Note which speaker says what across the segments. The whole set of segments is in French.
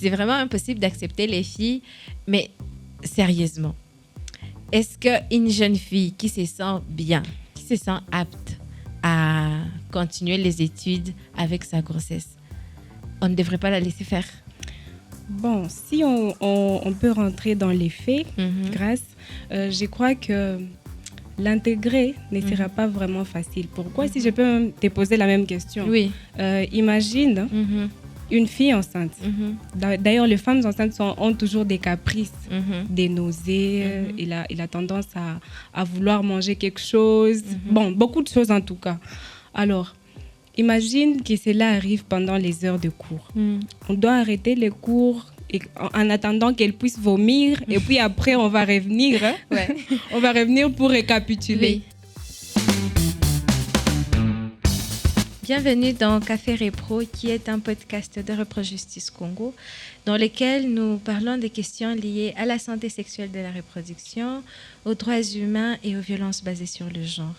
Speaker 1: c'est vraiment impossible d'accepter les filles. Mais sérieusement, est-ce qu'une jeune fille qui se sent bien, qui se sent apte à continuer les études avec sa grossesse, on ne devrait pas la laisser faire?
Speaker 2: Bon, si on peut rentrer dans les faits, Grâce, je crois que l'intégrer ne sera pas vraiment facile. Pourquoi? Si je peux même te poser la même question.
Speaker 1: Oui.
Speaker 2: Imagine une fille enceinte. D'ailleurs, les femmes enceintes ont toujours des caprices, des nausées. Il a tendance à vouloir manger quelque chose. Bon, beaucoup de choses en tout cas. Alors, imagine que cela arrive pendant les heures de cours. On doit arrêter les cours en attendant qu'elle puisse vomir. Et puis après, on va revenir.
Speaker 1: Ouais.
Speaker 2: On va revenir pour récapituler.
Speaker 1: Oui. Bienvenue dans Café Repro, qui est un podcast de Reprojustice Congo, dans lequel nous parlons des questions liées à la santé sexuelle de la reproduction, aux droits humains et aux violences basées sur le genre.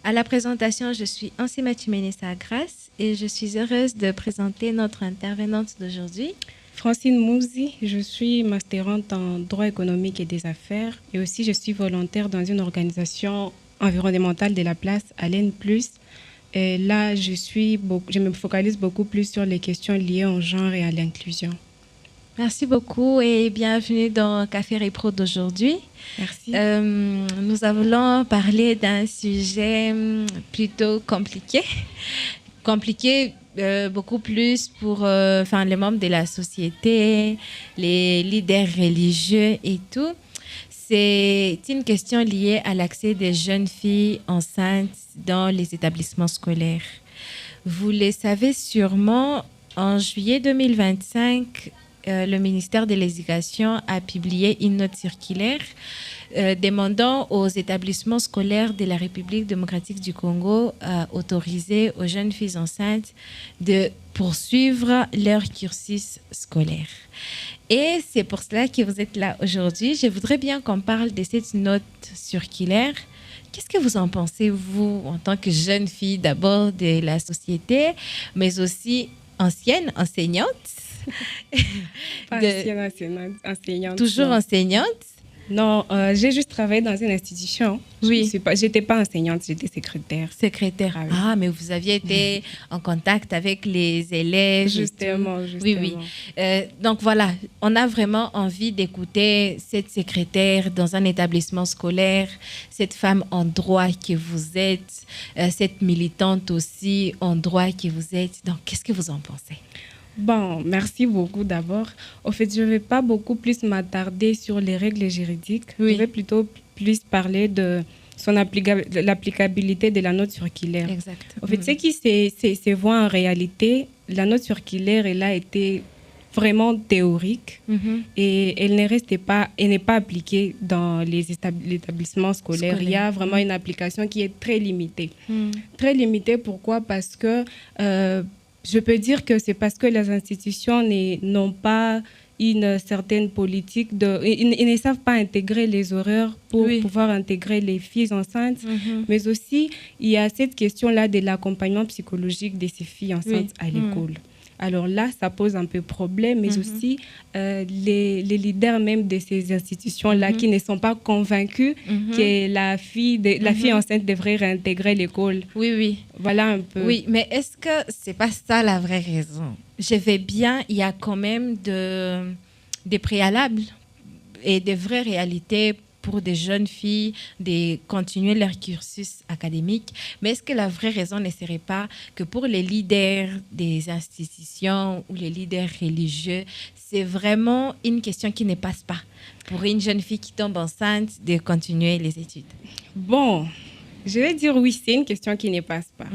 Speaker 1: À la présentation, je suis Ansima Chimenesa Grace et je suis heureuse de présenter notre intervenante d'aujourd'hui.
Speaker 2: Francine Mouzi, je suis masterante en droit économique et des affaires et aussi je suis volontaire dans une organisation environnementale de la place, Allen Plus. Et là, je me focalise beaucoup plus sur les questions liées au genre et à l'inclusion.
Speaker 1: Merci beaucoup et bienvenue dans Café Repro d'aujourd'hui.
Speaker 2: Merci.
Speaker 1: Nous allons parler d'un sujet plutôt compliqué. Beaucoup plus pour les membres de la société, les leaders religieux et tout. C'est une question liée à l'accès des jeunes filles enceintes dans les établissements scolaires. Vous le savez sûrement, en juillet 2025, le ministère de l'Éducation a publié une note circulaire demandant aux établissements scolaires de la République démocratique du Congo autoriser aux jeunes filles enceintes de poursuivre leur cursus scolaire. Et c'est pour cela que vous êtes là aujourd'hui. Je voudrais bien qu'on parle de cette note circulaire. Qu'est-ce que vous en pensez, vous, en tant que jeune fille d'abord de la société, mais aussi ancienne enseignante?
Speaker 2: Enseignante.
Speaker 1: Toujours
Speaker 2: non.
Speaker 1: enseignante?
Speaker 2: Non, j'ai juste travaillé dans une institution.
Speaker 1: Oui.
Speaker 2: J'étais pas enseignante, j'étais secrétaire.
Speaker 1: Secrétaire.
Speaker 2: Ah oui.
Speaker 1: Ah, mais vous aviez été en contact avec les élèves.
Speaker 2: Justement.
Speaker 1: Oui. Donc voilà, on a vraiment envie d'écouter cette secrétaire dans un établissement scolaire, cette femme en droit que vous êtes, cette militante aussi en droit que vous êtes. Donc, qu'est-ce que vous en pensez?
Speaker 2: Bon, merci beaucoup d'abord. Au fait, je ne vais pas beaucoup plus m'attarder sur les règles juridiques.
Speaker 1: Oui.
Speaker 2: Je vais plutôt plus parler de l'applicabilité de la note circulaire.
Speaker 1: Exact.
Speaker 2: Au fait, ce qui se voit en réalité, la note circulaire, elle a été vraiment théorique et elle n'est pas appliquée dans les établissements scolaires. Il y a vraiment une application qui est très limitée. Très limitée, pourquoi? Parce que je peux dire que c'est parce que les institutions n'ont pas une certaine politique. Ils ne savent pas intégrer les horaires pour pouvoir intégrer les filles enceintes. Mais aussi, il y a cette question-là de l'accompagnement psychologique de ces filles enceintes à l'école. Alors là, ça pose un peu problème, mais aussi les leaders même de ces institutions-là qui ne sont pas convaincus que la fille enceinte devrait réintégrer l'école.
Speaker 1: Oui.
Speaker 2: Voilà un peu.
Speaker 1: Oui, mais est-ce que c'est pas ça la vraie raison? Je vais bien, il y a quand même des préalables et des vraies réalités pour des jeunes filles de continuer leur cursus académique. Mais est-ce que la vraie raison ne serait pas que pour les leaders des institutions ou les leaders religieux, c'est vraiment une question qui ne passe pas pour une jeune fille qui tombe enceinte de continuer les études?
Speaker 2: Bon, je vais dire oui, c'est une question qui ne passe pas.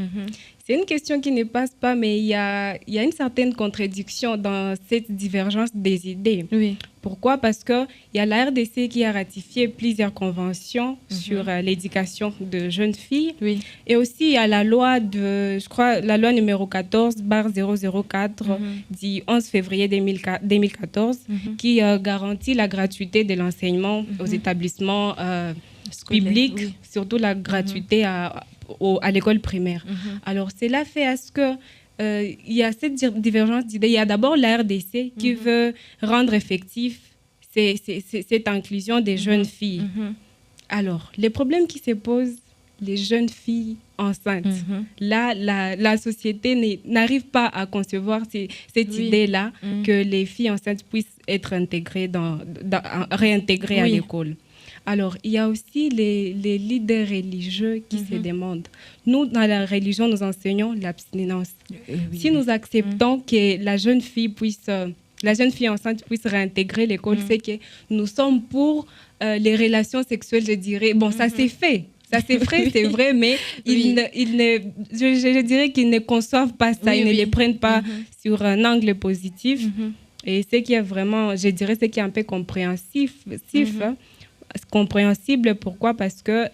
Speaker 2: C'est une question qui ne passe pas, mais il y a une certaine contradiction dans cette divergence des idées.
Speaker 1: Oui.
Speaker 2: Pourquoi? Parce qu'il y a la RDC qui a ratifié plusieurs conventions sur l'éducation de jeunes filles. Oui. Et aussi, il y a la loi la loi numéro 14/004 du 11 février 2014 qui garantit la gratuité de l'enseignement aux établissements publics, surtout la gratuité à l'école primaire. Alors, cela fait à ce que il y a cette divergence d'idées. Il y a d'abord la RDC qui veut rendre effectif cette inclusion des jeunes filles. Alors, les problèmes qui se posent, les jeunes filles enceintes. Là, la société n'arrive pas à concevoir cette idée-là que les filles enceintes puissent être intégrées réintégrées à l'école. Alors, il y a aussi les leaders religieux qui se demandent. Nous, dans la religion, nous enseignons l'abstinence. Si nous acceptons que la jeune fille enceinte puisse réintégrer l'école, c'est que nous sommes pour les relations sexuelles, je dirais. Bon, ça s'est fait. Ça c'est vrai, c'est vrai, mais je dirais qu'ils ne conçoivent pas ça, ils ne les prennent pas sur un angle positif. Et ce qui est vraiment, je dirais, ce qui est un peu compréhensible. Pourquoi? Parce que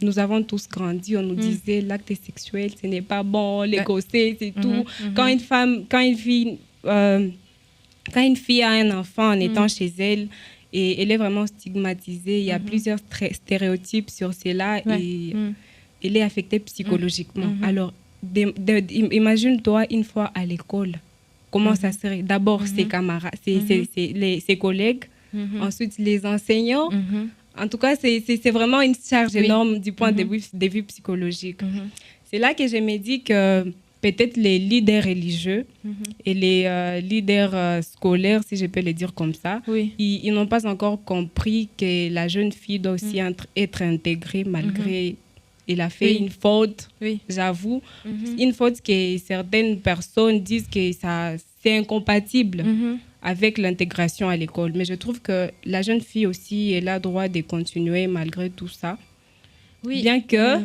Speaker 2: nous avons tous grandi, on nous disait l'acte sexuel, ce n'est pas bon, les grossesses et tout. Quand une fille a un enfant en étant chez elle, et elle est vraiment stigmatisée. Il y a plusieurs stéréotypes sur cela et elle est affectée psychologiquement. Alors, imagine-toi une fois à l'école. Comment ça serait? D'abord, ses camarades, ses collègues, ensuite les enseignants. En tout cas, c'est vraiment une charge énorme du point de vue psychologique. C'est là que je me dis que peut-être les leaders religieux et les leaders scolaires, si je peux le dire comme ça, ils n'ont pas encore compris que la jeune fille doit aussi être intégrée malgré elle a fait une faute, j'avoue. Une faute que certaines personnes disent que c'est incompatible avec l'intégration à l'école. Mais je trouve que la jeune fille aussi, elle a le droit de continuer malgré tout ça. Bien que...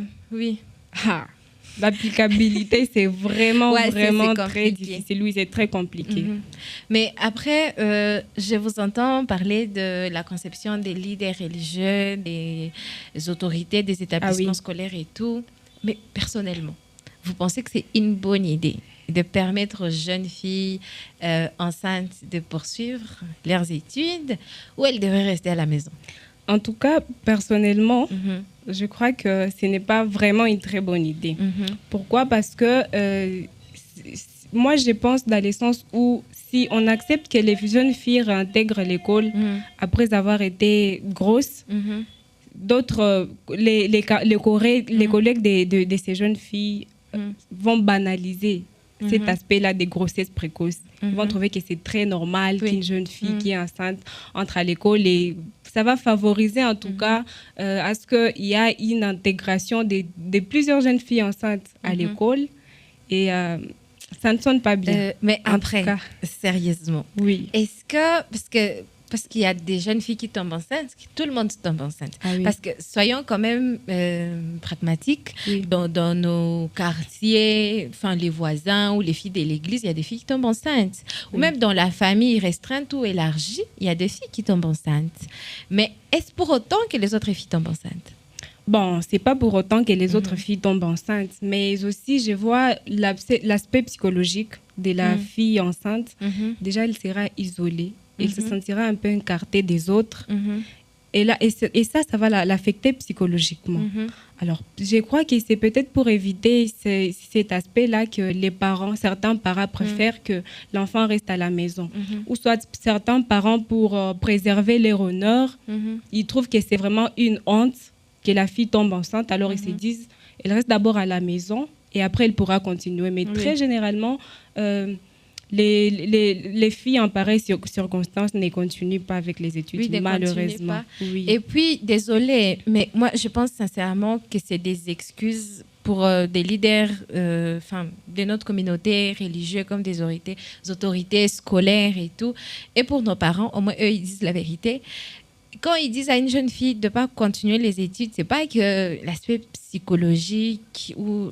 Speaker 2: l'applicabilité, c'est vraiment très difficile. Oui, c'est très compliqué.
Speaker 1: Mais après, je vous entends parler de la conception des leaders religieux, des autorités, des établissements scolaires et tout. Mais personnellement, vous pensez que c'est une bonne idée de permettre aux jeunes filles enceintes de poursuivre leurs études ou elles devraient rester à la maison?
Speaker 2: En tout cas, personnellement, je crois que ce n'est pas vraiment une très bonne idée. Pourquoi? Parce que moi, je pense dans le sens où si on accepte que les jeunes filles réintègrent l'école après avoir été grosses, d'autres, les collègues de ces jeunes filles vont banaliser cet aspect-là des grossesses précoces. Ils vont trouver que c'est très normal qu'une jeune fille qui est enceinte entre à l'école et ça va favoriser en tout cas à ce qu'il y ait une intégration de plusieurs jeunes filles enceintes à l'école et ça ne sonne pas bien.
Speaker 1: Mais après, sérieusement, est-ce que parce qu'il y a des jeunes filles qui tombent enceintes, tout le monde tombe enceinte. Parce que soyons quand même pragmatiques, dans nos quartiers, enfin les voisins ou les filles de l'église, il y a des filles qui tombent enceintes. Ou même dans la famille restreinte ou élargie, il y a des filles qui tombent enceintes. Mais est-ce pour autant que les autres filles tombent enceintes?
Speaker 2: Bon, c'est pas pour autant que les autres filles tombent enceintes, mais aussi je vois l'aspect psychologique de la fille enceinte. Déjà, elle sera isolée. Elle se sentira un peu écartée des autres. Et ça va l'affecter psychologiquement. Alors, je crois que c'est peut-être pour éviter cet aspect-là que certains parents préfèrent que l'enfant reste à la maison. Ou soit certains parents, pour préserver leur honneur, ils trouvent que c'est vraiment une honte que la fille tombe enceinte. Alors, ils se disent, elle reste d'abord à la maison et après, elle pourra continuer. Mais très généralement... Les filles en pareille circonstances ne continuent pas avec les études, malheureusement.
Speaker 1: Et puis, désolée, mais moi, je pense sincèrement que c'est des excuses pour des leaders de notre communauté religieuse comme des autorités scolaires et tout. Et pour nos parents, au moins, eux, ils disent la vérité. Quand ils disent à une jeune fille de ne pas continuer les études, ce n'est pas que l'aspect psychologique ou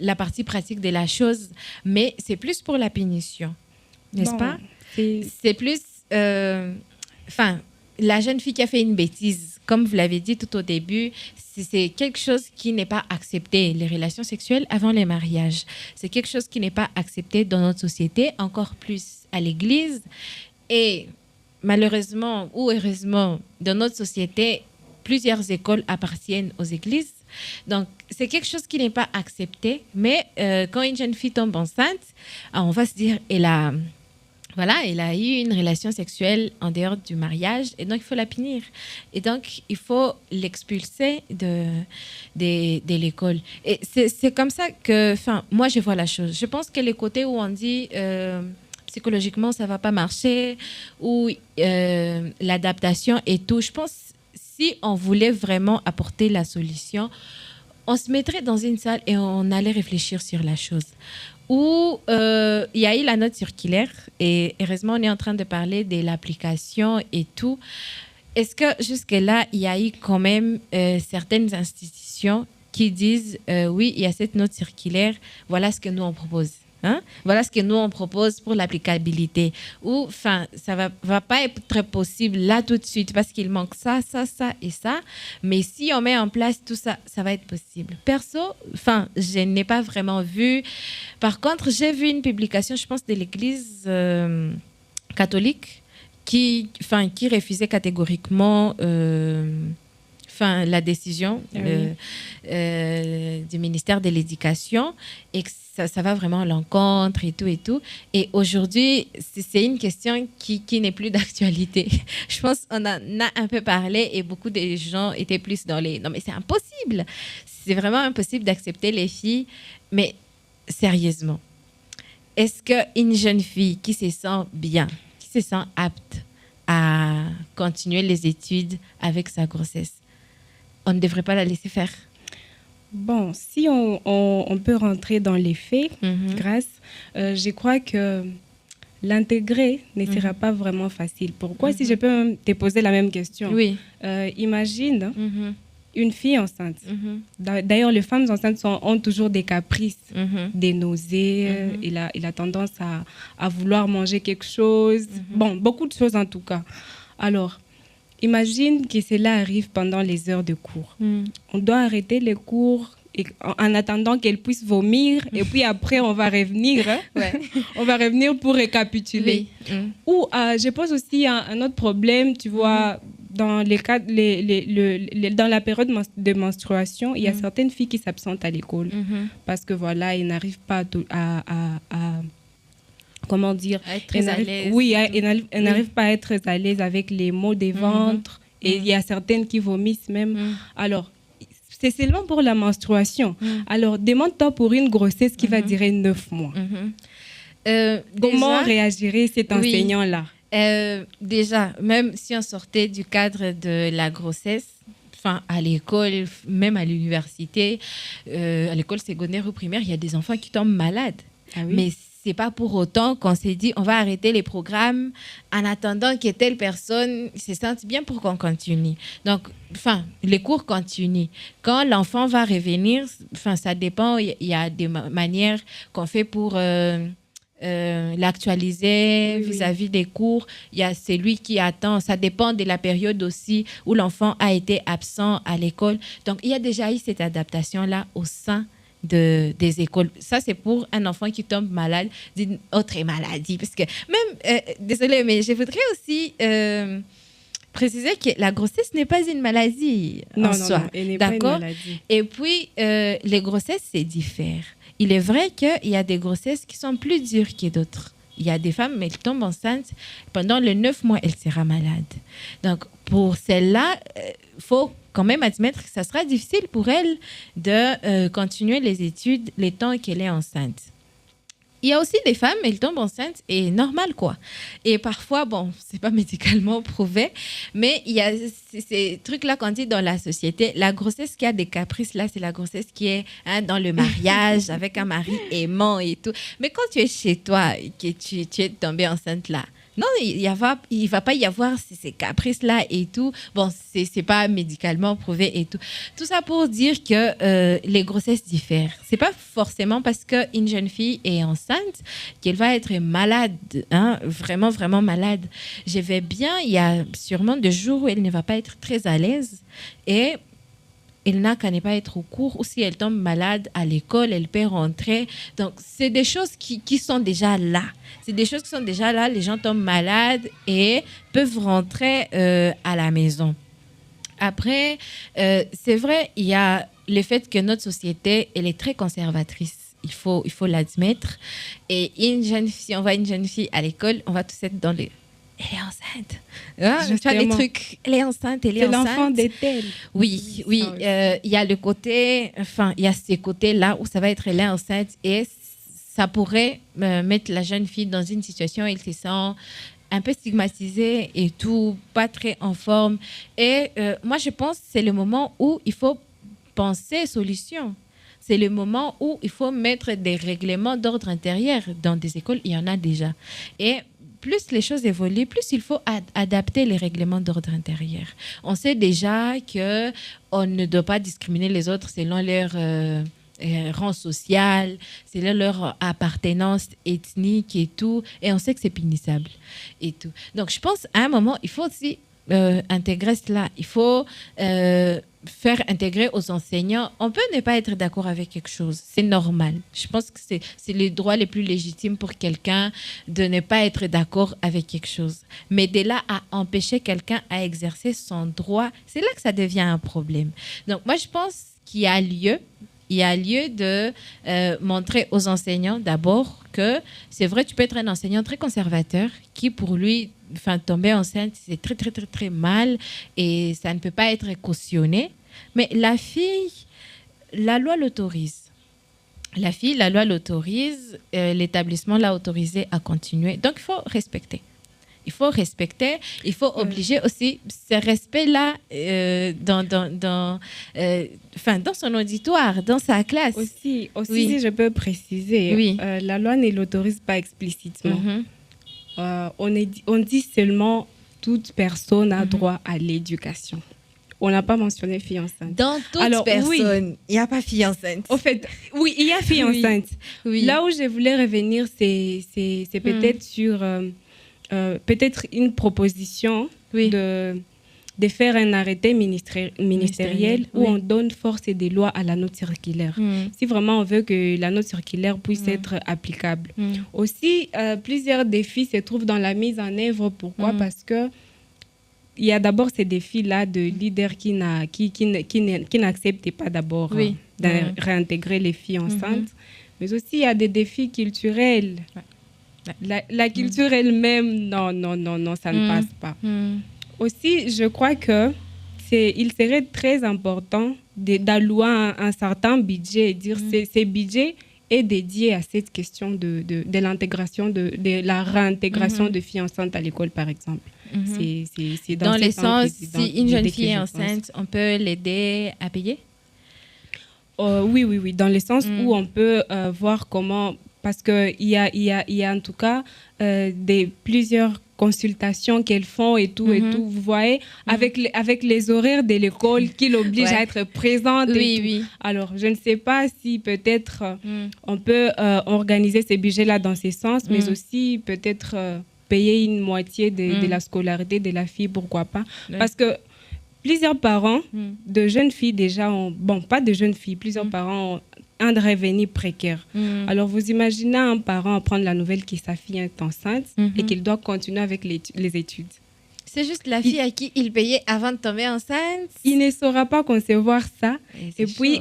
Speaker 1: la partie pratique de la chose, mais c'est plus pour la punition, n'est-ce pas? C'est plus... la jeune fille qui a fait une bêtise, comme vous l'avez dit tout au début, c'est quelque chose qui n'est pas accepté. Les relations sexuelles avant les mariages, c'est quelque chose qui n'est pas accepté dans notre société, encore plus à l'église. Et... malheureusement ou heureusement, dans notre société, plusieurs écoles appartiennent aux églises. Donc, c'est quelque chose qui n'est pas accepté. Mais quand une jeune fille tombe enceinte, on va se dire, elle a eu une relation sexuelle en dehors du mariage et donc il faut la punir. Et donc, il faut l'expulser de l'école. Et c'est comme ça que, moi, je vois la chose. Je pense que les côtés où on dit psychologiquement, ça ne va pas marcher, ou l'adaptation et tout, je pense si on voulait vraiment apporter la solution, on se mettrait dans une salle et on allait réfléchir sur la chose. Où il y a eu la note circulaire et heureusement, on est en train de parler de l'application et tout. Est-ce que jusque-là, il y a eu quand même certaines institutions qui disent oui, il y a cette note circulaire, voilà ce que nous on propose. Voilà ce que nous on propose pour l'applicabilité. Ou, ça va pas être possible là tout de suite parce qu'il manque ça et ça. Mais si on met en place tout ça, ça va être possible. Perso, je n'ai pas vraiment vu. Par contre, j'ai vu une publication, je pense, de l'Église catholique qui refusait catégoriquement la décision du ministère de l'Éducation et que ça va vraiment à l'encontre et tout. Et aujourd'hui, c'est une question qui n'est plus d'actualité. Je pense qu'on en a un peu parlé et beaucoup de gens étaient plus dans les... Non, mais c'est impossible. C'est vraiment impossible d'accepter les filles. Mais sérieusement, est-ce qu'une jeune fille qui se sent bien, qui se sent apte à continuer les études avec sa grossesse, on ne devrait pas la laisser faire?
Speaker 2: Bon, si on peut rentrer dans les faits, Grâce, je crois que l'intégrer ne sera pas vraiment facile. Pourquoi? Si je peux te poser la même question.
Speaker 1: Oui.
Speaker 2: Imagine une fille enceinte. D'ailleurs, les femmes enceintes ont toujours des caprices, des nausées. Il a tendance à vouloir manger quelque chose. Bon, beaucoup de choses en tout cas. Alors, imagine que cela arrive pendant les heures de cours. On doit arrêter les cours en attendant qu'elle puisse vomir et puis après on va revenir. On va revenir pour récapituler. Oui. Ou je pose aussi un autre problème, tu vois, dans les cas, dans la période de menstruation, il y a certaines filles qui s'absentent à l'école parce que voilà, elles n'arrivent pas à comment dire,
Speaker 1: elle
Speaker 2: n'arrive pas à être à l'aise avec les maux des ventres et il y a certaines qui vomissent même. Alors, c'est seulement pour la menstruation. Alors, demande-toi pour une grossesse qui va durer 9 mois. Comment réagirait cet enseignant-là?
Speaker 1: Déjà, même si on sortait du cadre de la grossesse, à l'école, même à l'université, à l'école secondaire ou primaire, il y a des enfants qui tombent malades.
Speaker 2: Ah oui?
Speaker 1: Mais c'est pas pour autant qu'on s'est dit on va arrêter les programmes en attendant que telle personne se sente bien pour qu'on continue. Donc, les cours continuent. Quand l'enfant va revenir, ça dépend. Il y a des manières qu'on fait pour l'actualiser vis-à-vis des cours. Il y a celui qui attend. Ça dépend de la période aussi où l'enfant a été absent à l'école. Donc, il y a déjà eu cette adaptation-là au sein des écoles. Ça, c'est pour un enfant qui tombe malade d'une autre maladie. Parce que même, désolée, mais je voudrais aussi préciser que la grossesse n'est pas une maladie en soi.
Speaker 2: Non, elle n'est pas une maladie.
Speaker 1: Et puis, les grossesses, c'est différent. Il est vrai qu'il y a des grossesses qui sont plus dures que d'autres. Il y a des femmes, elles tombent enceintes, pendant les 9 mois, elles seront malades. Donc, pour celle-là, il faut quand même admettre que ça sera difficile pour elle de continuer les études le temps qu'elle est enceinte. Il y a aussi des femmes, elles tombent enceintes et normal quoi. Et parfois, c'est pas médicalement prouvé, mais il y a ces trucs-là qu'on dit dans la société. La grossesse qui a des caprices, là, c'est la grossesse qui est dans le mariage avec un mari aimant et tout. Mais quand tu es chez toi et que tu es tombée enceinte là, non, il va pas y avoir ces caprices-là et tout. Bon, c'est pas médicalement prouvé et tout. Tout ça pour dire que les grossesses diffèrent. C'est pas forcément parce qu'une jeune fille est enceinte qu'elle va être malade, vraiment, vraiment malade. Je vais bien, il y a sûrement des jours où elle ne va pas être très à l'aise et elle n'a qu'à ne pas être au cours, ou si elle tombe malade à l'école, elle peut rentrer. Donc, c'est des choses qui sont déjà là. C'est des choses qui sont déjà là. Les gens tombent malades et peuvent rentrer à la maison. Après, c'est vrai, il y a le fait que notre société, elle est très conservatrice. Il faut l'admettre. Et si on voit une jeune fille à l'école, on va tous être dans le... Elle est enceinte. Hein? Tu vois les trucs, elle est enceinte, elle est enceinte.
Speaker 2: C'est l'enfant d'Ethel.
Speaker 1: Oui. Il y a le côté, enfin, il y a ces côtés-là où ça va être elle est enceinte et ça pourrait mettre la jeune fille dans une situation où elle se sent un peu stigmatisée et tout, pas très en forme. Et moi, je pense que c'est le moment où il faut penser solution. C'est le moment où il faut mettre des règlements d'ordre intérieur. Dans des écoles, il y en a déjà. Et plus les choses évoluent, plus il faut adapter les règlements d'ordre intérieur. On sait déjà qu'on ne doit pas discriminer les autres selon leur rang social, selon leur appartenance ethnique et tout. Et on sait que c'est punissable et tout. Donc, je pense à un moment, il faut aussi intégrer cela. Il faut faire intégrer aux enseignants. On peut ne pas être d'accord avec quelque chose. C'est normal. Je pense que c'est le droit le plus légitime pour quelqu'un de ne pas être d'accord avec quelque chose. Mais de là à empêcher quelqu'un à exercer son droit, c'est là que ça devient un problème. Donc, moi, je pense qu'il y a lieu de montrer aux enseignants d'abord que c'est vrai, tu peux être un enseignant très conservateur qui, pour lui, tomber enceinte, c'est très, très, très, très mal et ça ne peut pas être cautionné. Mais la fille, la loi l'autorise. La loi l'autorise, l'établissement l'a autorisé à continuer. Donc, il faut respecter. Il faut obliger aussi ce respect-là dans son auditoire, dans sa classe.
Speaker 2: Aussi oui. Si je peux préciser,
Speaker 1: oui.
Speaker 2: La loi ne l'autorise pas explicitement. On dit seulement toute personne a droit à l'éducation. On n'a pas mentionné fille enceinte.
Speaker 1: Dans toute personne, il n'y a pas fille enceinte.
Speaker 2: En fait, oui, il y a fille enceinte. Oui. Là où je voulais revenir, c'est peut-être sur... peut-être une proposition de faire un arrêté ministériel où on donne force et des lois à la note circulaire. Si vraiment on veut que la note circulaire puisse être applicable. Aussi, plusieurs défis se trouvent dans la mise en œuvre. Pourquoi? Parce que il y a d'abord ces défis-là de leaders qui n'acceptent pas d'abord de réintégrer les filles enceintes. Mais aussi, il y a des défis culturels. La culture elle-même, non, ça ne passe pas. Aussi, je crois qu'il serait très important d'allouer un certain budget et dire que ce budget est dédié à cette question de l'intégration, de la réintégration de filles enceintes à l'école, par exemple. C'est
Speaker 1: dans le sens, si une jeune fille est enceinte, on peut l'aider à payer?
Speaker 2: Oui, dans le sens où on peut voir comment... Parce qu'il y a en tout cas plusieurs consultations qu'elles font et tout, vous voyez, avec les horaires de l'école qui l'obligent à être présente. Oui. Alors, je ne sais pas si peut-être on peut organiser ces budgets-là dans ce sens, mais aussi peut-être payer une moitié de la scolarité de la fille, pourquoi pas. Parce que plusieurs parents de jeunes filles déjà pas de jeunes filles, plusieurs parents ont un revenu précaire. Alors, vous imaginez un parent apprendre la nouvelle que sa fille est enceinte et qu'il doit continuer avec les études.
Speaker 1: C'est juste la fille à qui il payait avant de tomber enceinte.
Speaker 2: Il ne saura pas concevoir ça. Et puis,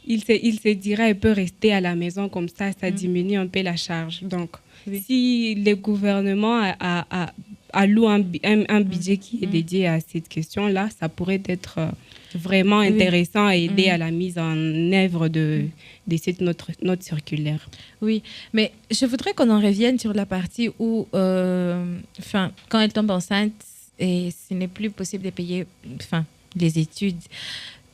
Speaker 2: il se dira, il peut rester à la maison comme ça diminue un peu la charge. Donc, si le gouvernement alloue un budget qui est dédié à cette question-là, ça pourrait être vraiment intéressant à aider à la mise en œuvre de cette note circulaire.
Speaker 1: Oui, mais je voudrais qu'on en revienne sur la partie où, quand elle tombe enceinte, et ce n'est plus possible de payer les études.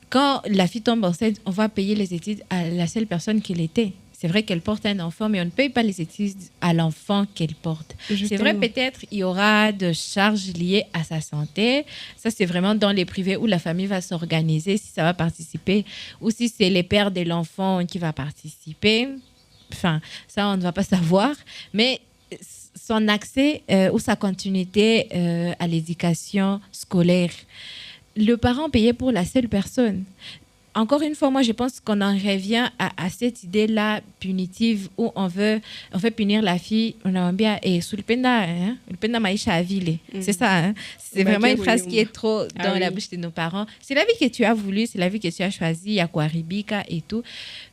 Speaker 1: Quand la fille tombe enceinte, on va payer les études à la seule personne qui l'était. C'est vrai qu'elle porte un enfant, mais on ne paye pas les études à l'enfant qu'elle porte. Justement. C'est vrai, peut-être il y aura de charges liées à sa santé. Ça, c'est vraiment dans les privés où la famille va s'organiser, si ça va participer, ou si c'est les pères de l'enfant qui va participer. Ça, on ne va pas savoir. Mais son accès ou sa continuité à l'éducation scolaire, le parent payait pour la seule personne. encore une fois, moi, je pense qu'on en revient à cette idée-là punitive où on veut punir la fille. On a bien et sous le penda, le penda maïcha à ville. C'est ça. Hein? C'est vraiment une phrase qui est trop dans la bouche de nos parents. C'est la vie que tu as voulu, c'est la vie que tu as choisie. Il y a quoi, Ribika et tout.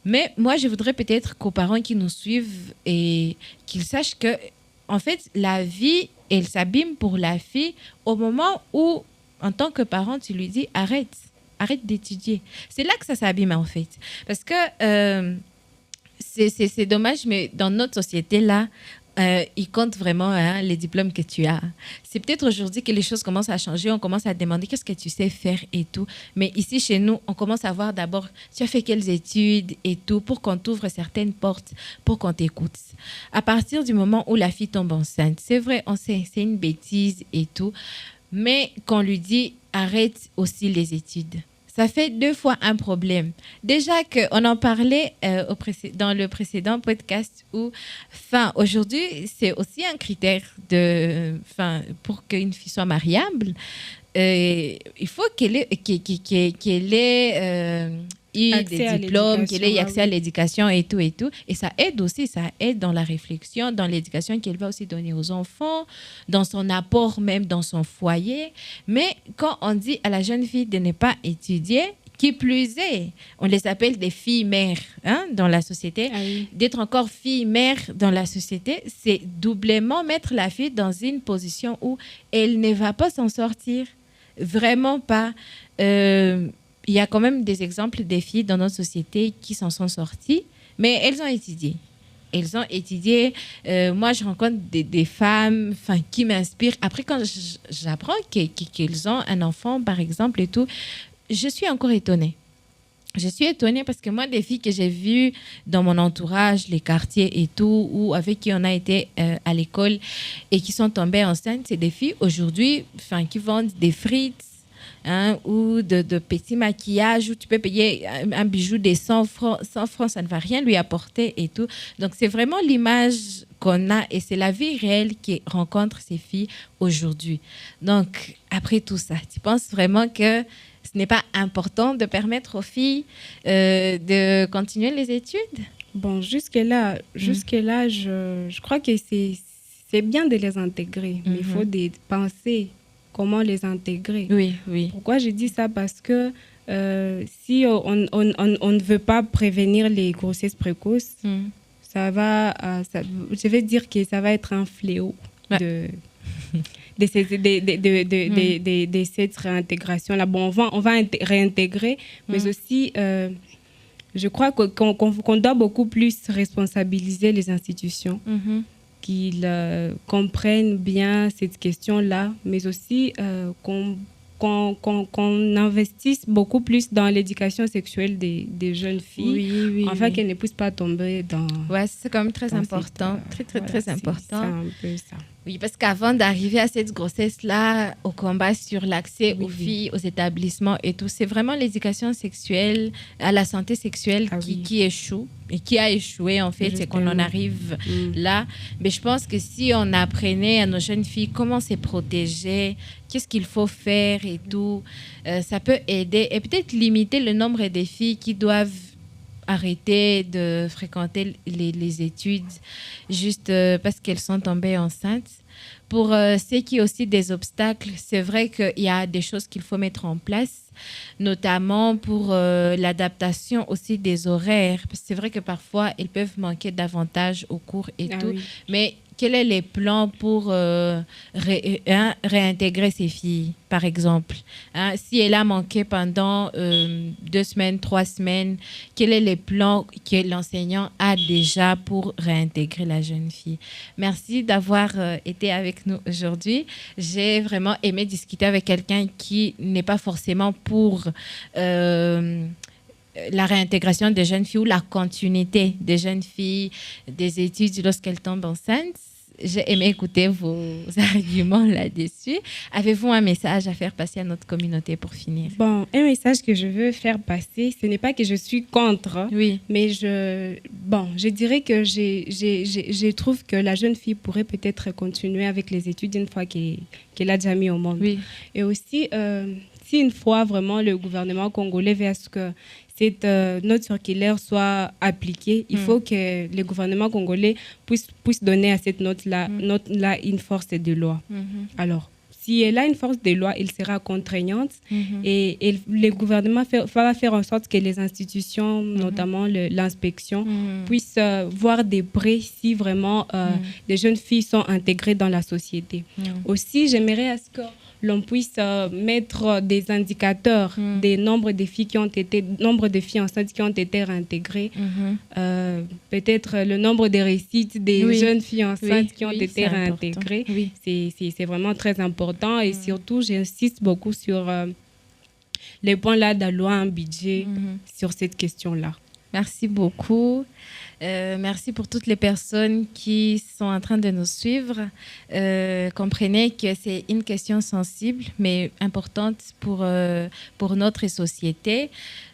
Speaker 1: Mais moi, je voudrais peut-être qu'aux parents qui nous suivent et qu'ils sachent que, en fait, la vie, elle s'abîme pour la fille au moment où, en tant que parent, tu lui dis arrête d'étudier. C'est là que ça s'abîme en fait. Parce que c'est dommage, mais dans notre société-là, il compte vraiment les diplômes que tu as. C'est peut-être aujourd'hui que les choses commencent à changer, on commence à demander qu'est-ce que tu sais faire et tout. Mais ici, chez nous, on commence à voir d'abord, tu as fait quelles études et tout, pour qu'on t'ouvre certaines portes, pour qu'on t'écoute. À partir du moment où la fille tombe enceinte, c'est vrai, on sait, c'est une bêtise et tout, mais qu'on lui dit, arrête aussi les études. Ça fait 2 fois un problème. Déjà qu'on en parlait dans le précédent podcast où, aujourd'hui, c'est aussi un critère pour qu'une fille soit mariable. Il faut qu'elle ait eu des diplômes, qu'elle ait accès à l'éducation et tout. Et ça aide aussi, ça aide dans la réflexion, dans l'éducation qu'elle va aussi donner aux enfants, dans son apport même dans son foyer. Mais quand on dit à la jeune fille de ne pas étudier, qui plus est, on les appelle des filles-mères dans la société. Ah oui. D'être encore fille-mère dans la société, c'est doublement mettre la fille dans une position où elle ne va pas s'en sortir. Vraiment pas. Il y a quand même des exemples des filles dans notre société qui s'en sont sorties, mais elles ont étudié. Moi, je rencontre des femmes qui m'inspirent. Après, quand j'apprends qu'elles ont un enfant, par exemple, et tout, je suis encore étonnée. Je suis étonnée parce que moi, des filles que j'ai vues dans mon entourage, les quartiers et tout, ou avec qui on a été à l'école et qui sont tombées enceintes, c'est des filles aujourd'hui qui vendent des frites, ou de petits maquillages où tu peux payer un bijou de 100 francs. 100 francs, ça ne va rien lui apporter et tout. Donc, c'est vraiment l'image qu'on a et c'est la vie réelle qui rencontre ces filles aujourd'hui. Donc, après tout ça, tu penses vraiment que ce n'est pas important de permettre aux filles de continuer les études?
Speaker 2: Bon, jusque-là, je crois que c'est bien de les intégrer, mais il faut penser comment les intégrer.
Speaker 1: Oui.
Speaker 2: Pourquoi je dis ça? Parce que si on ne veut pas prévenir les grossesses précoces, je vais dire que ça va être un fléau de cette réintégration-là. Bon, on va réintégrer, mais aussi, je crois qu'on doit beaucoup plus responsabiliser les institutions. Qu'ils comprennent bien cette question-là, mais aussi qu'on investisse beaucoup plus dans l'éducation sexuelle des jeunes filles, afin qu'elles ne puissent pas tomber dans...
Speaker 1: Ouais, c'est quand même très important, très important.
Speaker 2: C'est un peu ça.
Speaker 1: Oui, parce qu'avant d'arriver à cette grossesse-là, au combat sur l'accès aux filles, aux établissements et tout, c'est vraiment l'éducation sexuelle, à la santé sexuelle qui échoue et qui a échoué en fait, c'est qu'on en arrive là. Mais je pense que si on apprenait à nos jeunes filles comment se protéger, qu'est-ce qu'il faut faire et tout, ça peut aider et peut-être limiter le nombre de filles qui doivent arrêter de fréquenter les études juste parce qu'elles sont tombées enceintes. Pour ce qui est aussi des obstacles, c'est vrai qu'il y a des choses qu'il faut mettre en place, notamment pour l'adaptation aussi des horaires. Parce que c'est vrai que parfois, elles peuvent manquer davantage au cours et tout. Oui. Mais quels sont les plans pour réintégrer ces filles, par exemple? Si elle a manqué pendant 2 semaines, 3 semaines, quels sont les plans que l'enseignant a déjà pour réintégrer la jeune fille? Merci d'avoir été avec nous aujourd'hui. J'ai vraiment aimé discuter avec quelqu'un qui n'est pas forcément pour... la réintégration des jeunes filles ou la continuité des jeunes filles, des études lorsqu'elles tombent enceintes. J'ai aimé écouter vos arguments là-dessus. Avez-vous un message à faire passer à notre communauté pour finir?
Speaker 2: Bon, un message que je veux faire passer, ce n'est pas que je suis contre, mais je dirais que je trouve que la jeune fille pourrait peut-être continuer avec les études une fois qu'elle a déjà mis au monde. Oui. Et aussi, si une fois vraiment le gouvernement congolais veut à ce que cette note circulaire soit appliquée, il faut que le gouvernement congolais puisse donner à cette note-là une force de loi. Alors, si elle a une force de loi, elle sera contraignante et le gouvernement va faire en sorte que les institutions, notamment l'inspection, puissent voir de près si vraiment les jeunes filles sont intégrées dans la société. Aussi, j'aimerais à ce que l'on puisse mettre des indicateurs des nombres de filles enceintes qui ont été réintégrées, peut-être le nombre de réussites des jeunes filles enceintes qui ont été réintégrées. C'est vraiment très important et surtout, j'insiste beaucoup sur les points là d'allouer un budget sur cette question-là.
Speaker 1: Merci beaucoup. Merci pour toutes les personnes qui sont en train de nous suivre. Comprenez que c'est une question sensible, mais importante pour notre société.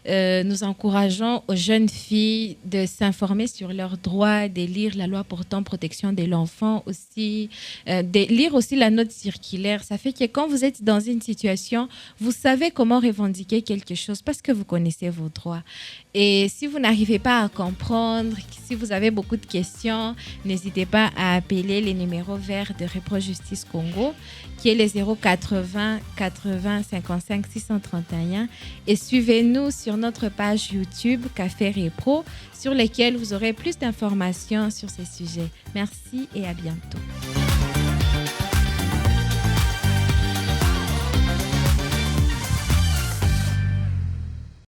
Speaker 1: Nous encourageons aux jeunes filles de s'informer sur leurs droits, de lire la loi portant protection de l'enfant aussi, de lire aussi la note circulaire. Ça fait que quand vous êtes dans une situation, vous savez comment revendiquer quelque chose parce que vous connaissez vos droits. Et si vous n'arrivez pas à comprendre, si vous avez beaucoup de questions, n'hésitez pas à appeler les numéros verts de Repro Justice Congo, qui est les 080 80 55 631. Et suivez-nous sur notre page YouTube Café Repro, sur lesquelles vous aurez plus d'informations sur ces sujets. Merci et à bientôt.